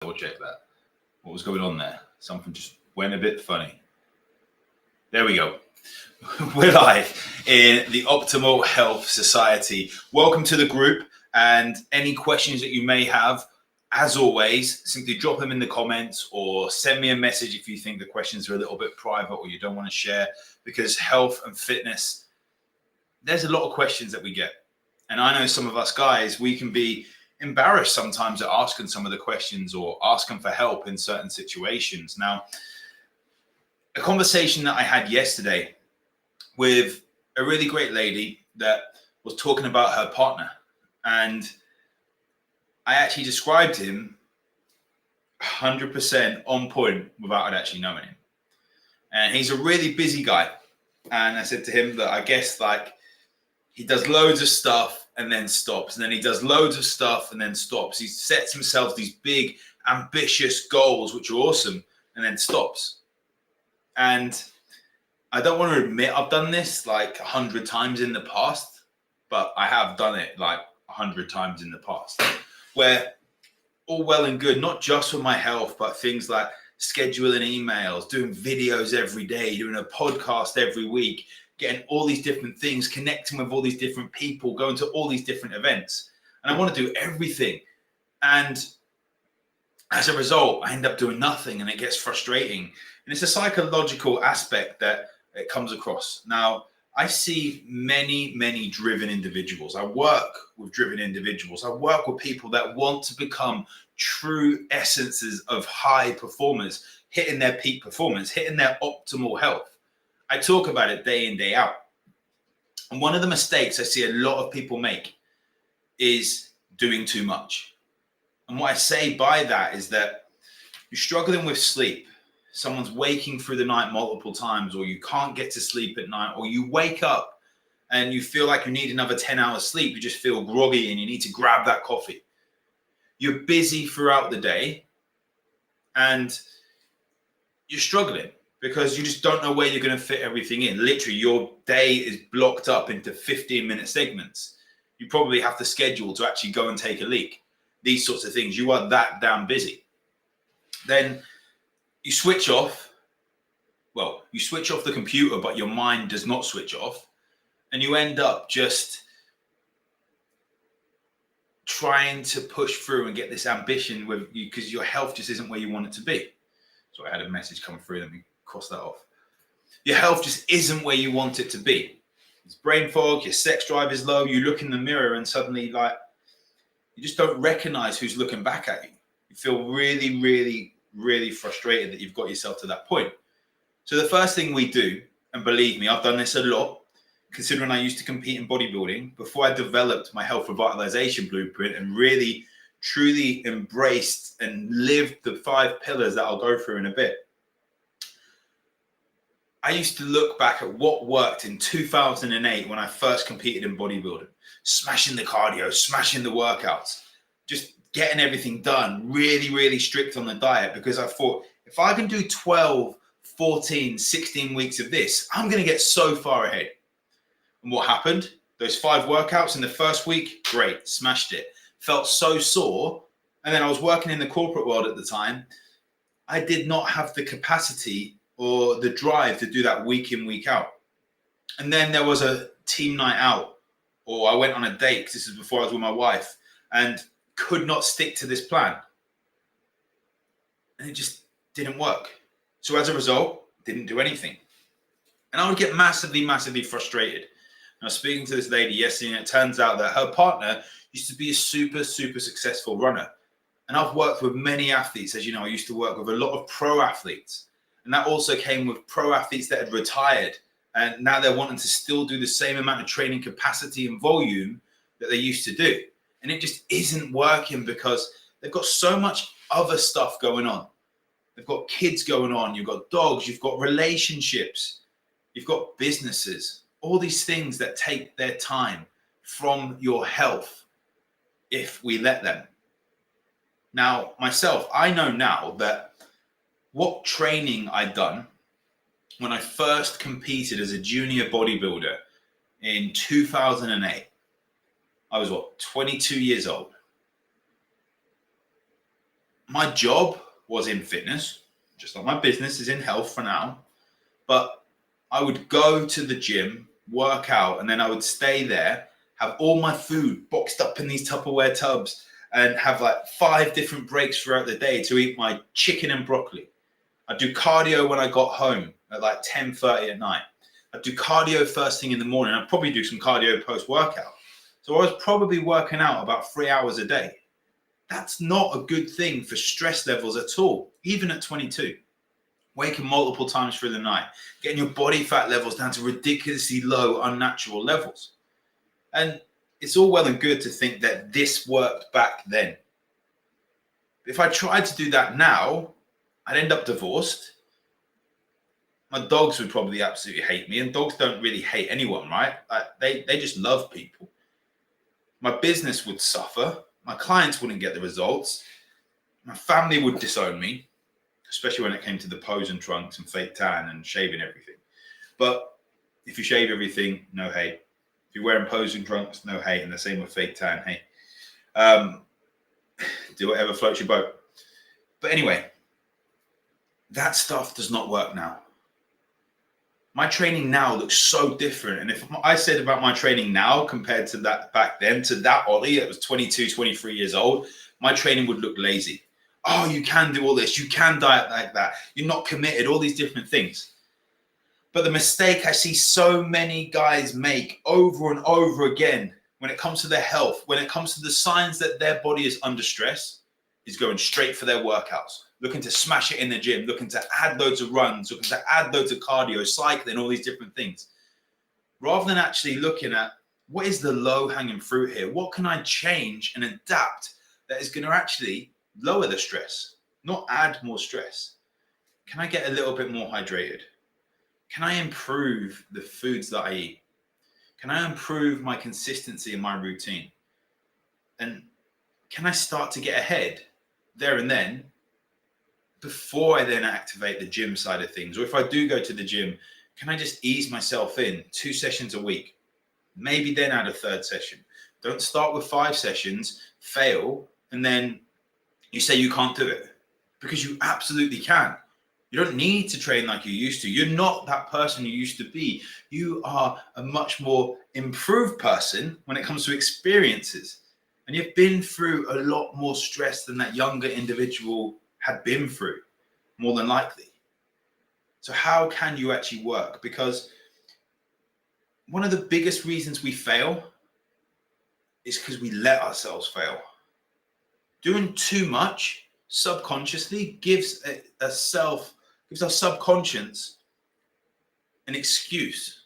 Double check that. What was going on there? Something just went a bit funny. There we go. We're live in the Optimal Health Society. Welcome to the group, and any questions that you may have, as always, simply drop them in the comments or send me a message if you think the questions are a little bit private or you don't want to share, because health and fitness, there's a lot of questions that we get. And I know some of us guys, we can be embarrassed sometimes at asking some of the questions or asking for help in certain situations. Now, a conversation that I had yesterday with a really great lady that was talking about her partner, and I actually described him 100% on point without actually knowing him. And he's a really busy guy. And I said to him that I guess like he does loads of stuff and then stops. And then he does loads of stuff and then stops. He sets himself these big, ambitious goals, which are awesome, and then stops. And I don't want to admit I've done this like 100 times in the past, but I have done it like 100 times in the past, where all well and good, not just for my health, but things like scheduling emails, doing videos every day, doing a podcast every week, getting all these different things, connecting with all these different people, going to all these different events. And I want to do everything. And as a result, I end up doing nothing, and it gets frustrating. And it's a psychological aspect that it comes across. Now, I see many driven individuals. I work with driven individuals. I work with people that want to become true essences of high performers, hitting their peak performance, hitting their optimal health. I talk about it day in, day out. And one of the mistakes I see a lot of people make is doing too much. And what I say by that is that you're struggling with sleep. Someone's waking through the night multiple times, or you can't get to sleep at night, or you wake up and you feel like you need another 10 hours sleep. You just feel groggy and you need to grab that coffee. You're busy throughout the day and you're struggling because you just don't know where you're going to fit everything in. Literally, your day is blocked up into 15-minute segments. You probably have to schedule to actually go and take a leak. These sorts of things. You are that damn busy. Then you switch off. Well, you switch off the computer, but your mind does not switch off. And you end up just trying to push through and get this ambition with you because your health just isn't where you want it to be. So I had a message come through. Let me cross that off. Your health just isn't where you want it to be. It's brain fog, your sex drive is low. You look in the mirror and suddenly like you just don't recognize who's looking back at you. You feel really frustrated that you've got yourself to that point. So the first thing we do, and believe me, I've done this a lot, considering I used to compete in bodybuilding before I developed my health revitalization blueprint and really truly embraced and lived the 5 pillars that I'll go through in a bit. I used to look back at what worked in 2008 when I first competed in bodybuilding, smashing the cardio, smashing the workouts, just getting everything done, really strict on the diet, because I thought if I can do 12, 14, 16 weeks of this, I'm going to get so far ahead. And what happened? Those 5 workouts in the first week, great, smashed it. Felt so sore. And then I was working in the corporate world at the time. I did not have the capacity or the drive to do that week in, week out. And then there was a team night out, or I went on a date, because this is before I was with my wife, and could not stick to this plan. And it just didn't work. So as a result, didn't do anything. And I would get massively frustrated. I was speaking to this lady yesterday, and it turns out that her partner used to be a super successful runner. And I've worked with many athletes. As you know, I used to work with a lot of pro athletes. And that also came with pro athletes that had retired. And now they're wanting to still do the same amount of training capacity and volume that they used to do. And it just isn't working because they've got so much other stuff going on. They've got kids going on. You've got dogs. You've got relationships. You've got businesses. All these things that take their time from your health if we let them. Now, myself, I know now that what training I'd done when I first competed as a junior bodybuilder in 2008, I was 22 years old. my job was in fitness, just like my business is in health for now. But I would go to the gym, work out, and then I would stay there, have all my food boxed up in these Tupperware tubs, and have like 5 different breaks throughout the day to eat my chicken and broccoli. I'd do cardio when I got home at like 10:30 at night. I'd do cardio first thing in the morning. I'd probably do some cardio post-workout. So I was probably working out about 3 hours a day. That's not a good thing for stress levels at all, even at 22. Waking multiple times through the night, getting your body fat levels down to ridiculously low, unnatural levels. And it's all well and good to think that this worked back then. If I tried to do that now, I'd end up divorced. My dogs would probably absolutely hate me, and dogs don't really hate anyone, right? They just love people. My business would suffer. My clients wouldn't get the results. My family would disown me, especially when it came to the pose and trunks and fake tan and shaving everything. But if you shave everything, no hate. If you're wearing pose and trunks, no hate. And the same with fake tan, hey. Do whatever floats your boat. But anyway, that stuff does not work now. My training now looks so different. And if I said about my training now compared to that back then, to that Ollie that was 22, 23 years old, my training would look lazy. Oh, you can do all this. You can diet like that. You're not committed, all these different things. But the mistake I see so many guys make over and over again when it comes to their health, when it comes to the signs that their body is under stress, is going straight for their workouts, looking to smash it in the gym, looking to add loads of runs, looking to add loads of cardio, cycling, all these different things. Rather than actually looking at what is the low-hanging fruit here? What can I change and adapt that is going to actually lower the stress, not add more stress? Can I get a little bit more hydrated? Can I improve the foods that I eat? Can I improve my consistency in my routine? And can I start to get ahead there and then before I then activate the gym side of things? Or if I do go to the gym, can I just ease myself in 2 sessions a week? Maybe then add a 3rd session. Don't start with 5 sessions, fail, and then you say you can't do it, because you absolutely can. You don't need to train like you used to. You're not that person you used to be. You are a much more improved person when it comes to experiences. And you've been through a lot more stress than that younger individual had been through, more than likely. So how can you actually work? Because one of the biggest reasons we fail is because we let ourselves fail. Doing too much subconsciously gives our subconscious an excuse.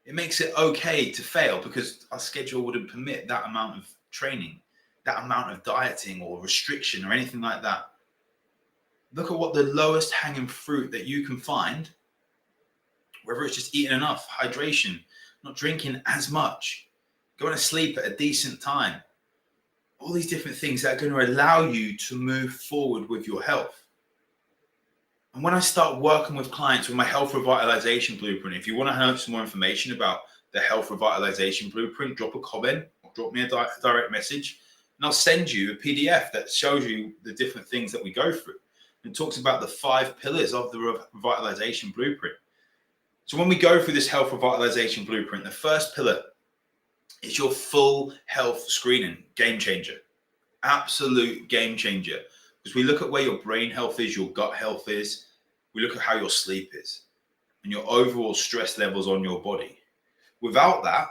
It makes it okay to fail because our schedule wouldn't permit that amount of training, that amount of dieting or restriction or anything like that. Look at what the lowest hanging fruit that you can find, whether it's just eating enough, hydration, not drinking as much, going to sleep at a decent time, all these different things that are going to allow you to move forward with your health. And when I start working with clients with my health revitalization blueprint, if you want to have some more information about the health revitalization blueprint, drop a comment or drop me a direct message, and I'll send you a PDF that shows you the different things that we go through and talks about the 5 pillars of the revitalization blueprint. So when we go through this health revitalization blueprint, the first pillar is your full health screening. Game changer, absolute game changer. Because we look at where your brain health is, your gut health is, we look at how your sleep is and your overall stress levels on your body. Without that,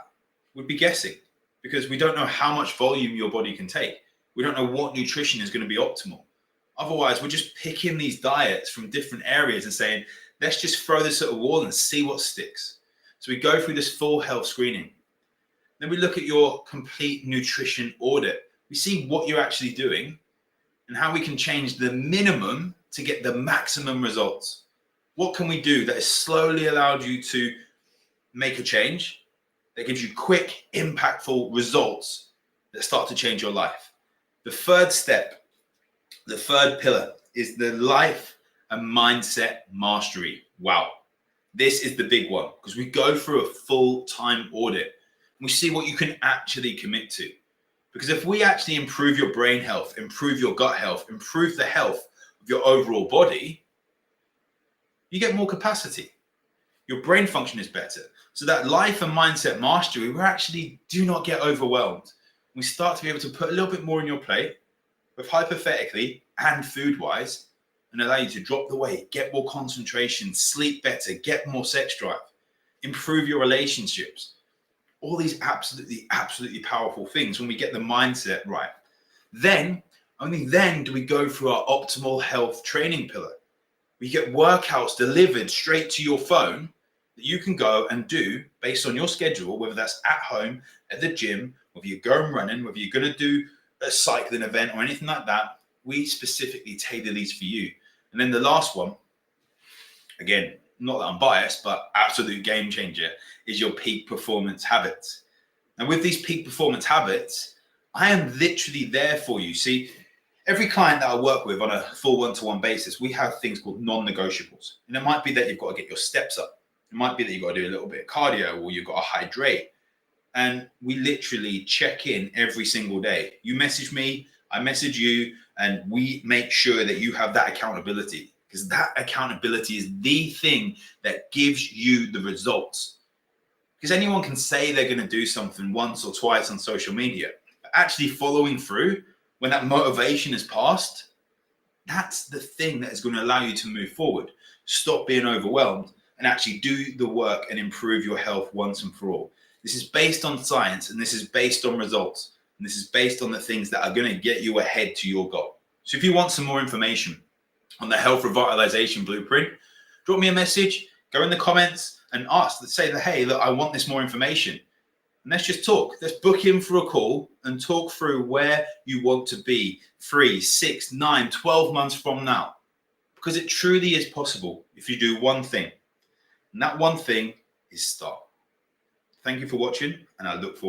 we'd be guessing because we don't know how much volume your body can take. We don't know what nutrition is going to be optimal. Otherwise, we're just picking these diets from different areas and saying, let's just throw this at a wall and see what sticks. So we go through this full health screening. Then we look at your complete nutrition audit. We see what you're actually doing and how we can change the minimum to get the maximum results. What can we do that has slowly allowed you to make a change that gives you quick, impactful results that start to change your life? The third step, the third pillar is the life and mindset mastery. Wow. This is the big one because we go through a full-time audit and we see what you can actually commit to. Because if we actually improve your brain health, improve your gut health, improve the health of your overall body, you get more capacity. Your brain function is better. So that life and mindset mastery, we actually do not get overwhelmed. We start to be able to put a little bit more in your plate, both hypothetically and food-wise, and allow you to drop the weight, get more concentration, sleep better, get more sex drive, improve your relationships. All these absolutely, absolutely powerful things when we get the mindset right. Then, only then do we go through our optimal health training pillar. We get workouts delivered straight to your phone that you can go and do based on your schedule, whether that's at home, at the gym, whether you're going running, whether you're going to do a cycling event or anything like that. We specifically tailor these for you. And then the last one, again, not that I'm biased, but absolute game changer, is your peak performance habits. And with these peak performance habits, I am literally there for you. See, every client that I work with on a full one-to-one basis, we have things called non-negotiables. And it might be that you've got to get your steps up. It might be that you've got to do a little bit of cardio, or you've got to hydrate. And we literally check in every single day. You message me, I message you, and we make sure that you have that accountability, because that accountability is the thing that gives you the results. Because anyone can say they're going to do something once or twice on social media, but actually following through when that motivation is passed, that's the thing that is going to allow you to move forward. Stop being overwhelmed and actually do the work and improve your health once and for all. This is based on science, and this is based on results, and this is based on the things that are going to get you ahead to your goal. So if you want some more information on the Health Revitalization Blueprint, drop me a message, go in the comments and ask, let's say that, hey, look, I want this more information. And let's just talk. Let's book in for a call and talk through where you want to be 3, 6, 9, 12 months from now. Because it truly is possible if you do one thing. And that one thing is start. Thank you for watching, and I look forward